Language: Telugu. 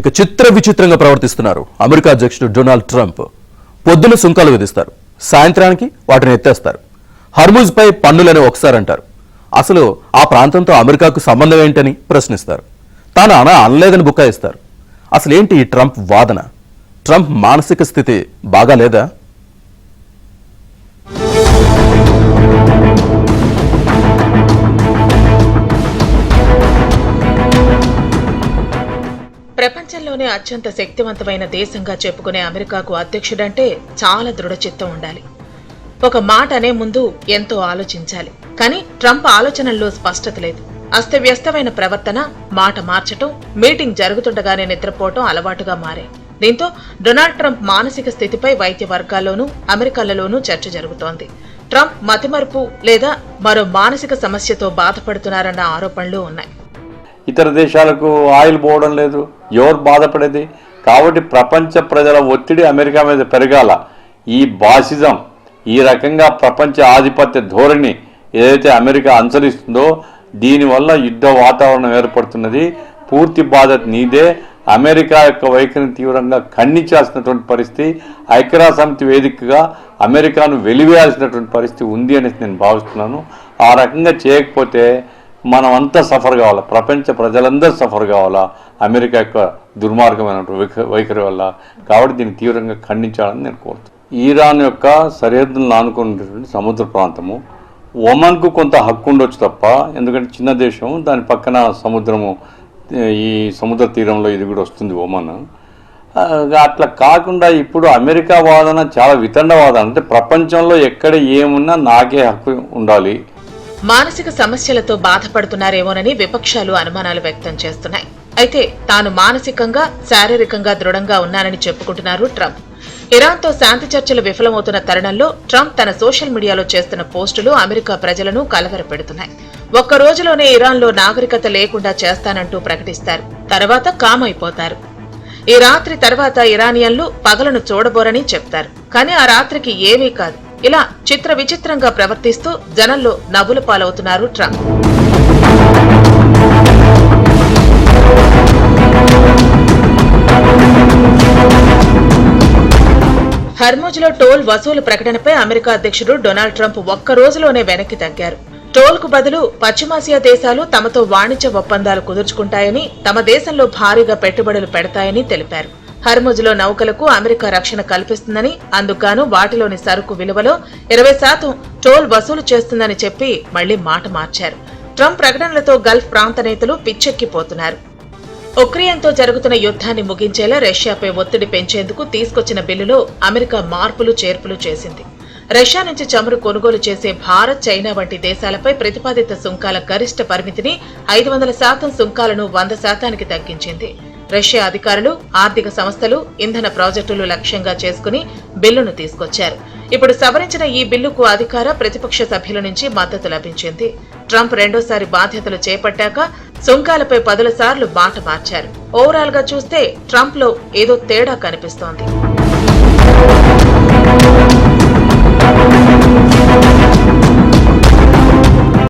ఇక విచిత్రంగా ప్రవర్తిస్తున్నారు అమెరికా అధ్యక్షుడు డొనాల్డ్ ట్రంప్. పొద్దున సుంకాలు విధిస్తారు, సాయంత్రానికి వాటిని ఎత్తేస్తారు. హర్ముజ్ పై పన్నులని ఒకసారి అంటారు. అసలు ఆ ప్రాంతంతో అమెరికాకు సంబంధం ఏంటని ప్రశ్నిస్తారు. తాను అనలేదని బుకాయిస్తారు. అసలేంటి ఈ ట్రంప్ వాదన? ట్రంప్ మానసిక స్థితి బాగాలేదా? ప్రపంచంలోనే అత్యంత శక్తివంతమైన దేశంగా చెప్పుకునే అమెరికాకు అధ్యక్షుడంటే చాలా దృఢచిత్తం ఉండాలి. ఒక మాట అనే ముందు ఎంతో ఆలోచించాలి. కానీ ట్రంప్ ఆలోచనల్లో స్పష్టత లేదు. అస్తవ్యస్తమైన ప్రవర్తన, మాట మార్చటం, మీటింగ్ జరుగుతుండగానే నిద్రపోవటం అలవాటుగా మారాయి. దీంతో డొనాల్డ్ ట్రంప్ మానసిక స్థితిపై వైద్య వర్గాల్లోనూ అమెరికాలలోనూ చర్చ జరుగుతోంది. ట్రంప్ మతిమరుపు లేదా మరో మానసిక సమస్యతో బాధపడుతున్నారన్న ఆరోపణలు ఉన్నాయి. ఇతర దేశాలకు ఆయిల్ పోవడం లేదు, ఎవరు బాధపడేది? కాబట్టి ప్రపంచ ప్రజల ఒత్తిడి అమెరికా మీద పెరగాల. ఈ బాసిజం, ఈ రకంగా ప్రపంచ ఆధిపత్య ధోరణి ఏదైతే అమెరికా అనుసరిస్తుందో దీనివల్ల యుద్ధ వాతావరణం ఏర్పడుతున్నది. పూర్తి బాధ్యత నీదే. అమెరికా యొక్క వైఖరిని తీవ్రంగా ఖండించాల్సినటువంటి పరిస్థితి, ఐక్యరాజ్యసమితి వేదికగా అమెరికాను వెలివేయాల్సినటువంటి పరిస్థితి ఉంది అని నేను భావిస్తున్నాను. ఆ రకంగా చేయకపోతే మనం అంతా సఫర్ కావాలా, ప్రపంచ ప్రజలందరూ సఫర్ కావాలా అమెరికా యొక్క దుర్మార్గమైనటువంటి వైఖరి వల్ల. కాబట్టి దీన్ని తీవ్రంగా ఖండించాలని నేను కోరుతున్నాను. ఇరాన్ యొక్క సరిహద్దులను ఆనుకున్నటువంటి సముద్ర ప్రాంతము, ఒమన్కు కొంత హక్కు ఉండొచ్చు తప్ప, ఎందుకంటే చిన్న దేశం, దాని పక్కన సముద్రము, ఈ సముద్ర తీరంలో ఇది కూడా వస్తుంది ఒమన్. అట్లా కాకుండా ఇప్పుడు అమెరికా వాదన చాలా వితండ వాదన. అంటే ప్రపంచంలో ఎక్కడ ఏమున్నా నాకే హక్కు ఉండాలి. మానసిక సమస్యలతో బాధపడుతున్నారేమోనని విపక్షాలు అనుమానాలు వ్యక్తం చేస్తున్నాయి. అయితే తాను మానసికంగా, శారీరకంగా దృఢంగా ఉన్నానని చెప్పుకుంటున్నారు ట్రంప్. ఇరాన్తో శాంతి చర్చలు విఫలమవుతున్న తరుణంలో ట్రంప్ తన సోషల్ మీడియాలో చేస్తున్న పోస్టులు అమెరికా ప్రజలను కలవరపెడుతున్నాయి. ఒక్క రోజులోనే ఇరాన్లో నాగరికత లేకుండా చేస్తానంటూ ప్రకటిస్తారు. తర్వాత కామ్ అయిపోతారు. ఈ రాత్రి తర్వాత ఇరానియన్లు పగలను చూడబోరని చెప్తారు. కానీ ఆ రాత్రికి ఏమీ కాదు. ఇలా విచిత్రంగా ప్రవర్తిస్తూ జనంలో నవ్వుల పాలవుతున్నారు ట్రంప్. హర్ముజ్లో టోల్ వసూలు ప్రకటనపై అమెరికా అధ్యక్షుడు డొనాల్డ్ ట్రంప్ ఒక్క రోజులోనే వెనక్కి తగ్గారు. టోల్కు బదులు పశ్చిమాసియా దేశాలు తమతో వాణిజ్య ఒప్పందాలు కుదుర్చుకుంటాయని, తమ దేశంలో భారీగా పెట్టుబడులు పెడతాయని తెలిపారు. హర్ముజ్లో నౌకలకు అమెరికా రక్షణ కల్పిస్తుందని, అందుకుగాను వాటిలోని సరుకు విలువలో 20% టోల్ వసూలు చేస్తుందని చెప్పి మళ్లీ మాట మార్చారు. ట్రంప్ ప్రకటనలతో గల్ఫ్ ప్రాంత నేతలు పిచ్చెక్కిపోతున్నారు. ఉక్రెయిన్తో జరుగుతున్న యుద్ధాన్ని ముగించేలా రష్యాపై ఒత్తిడి పెంచేందుకు తీసుకొచ్చిన బిల్లులో అమెరికా మార్పులు చేర్పులు చేసింది. రష్యా నుంచి చమురు కొనుగోలు చేసే భారత్, చైనా వంటి దేశాలపై ప్రతిపాదిత సుంకాల గరిష్ట పరిమితిని 500% సుంకాలను 100%కి తగ్గించింది. రష్యా అధికారులు, ఆర్థిక సంస్థలు ఇంధన ప్రాజెక్టులు లక్ష్యంగా చేసుకుని బిల్లును తీసుకొచ్చారు. ఇప్పుడు సవరించిన ఈ బిల్లుకు అధికార, ప్రతిపక్ష సభ్యుల నుంచి మద్దతు లభించింది. ట్రంప్ రెండోసారి బాధ్యతలు చేపట్టాక సుంకాలపై 10 సార్లు మాట మార్చారు. ఓవరాల్ గా చూస్తే ట్రంప్ లో ఏదో తేడా కనిపిస్తోంది.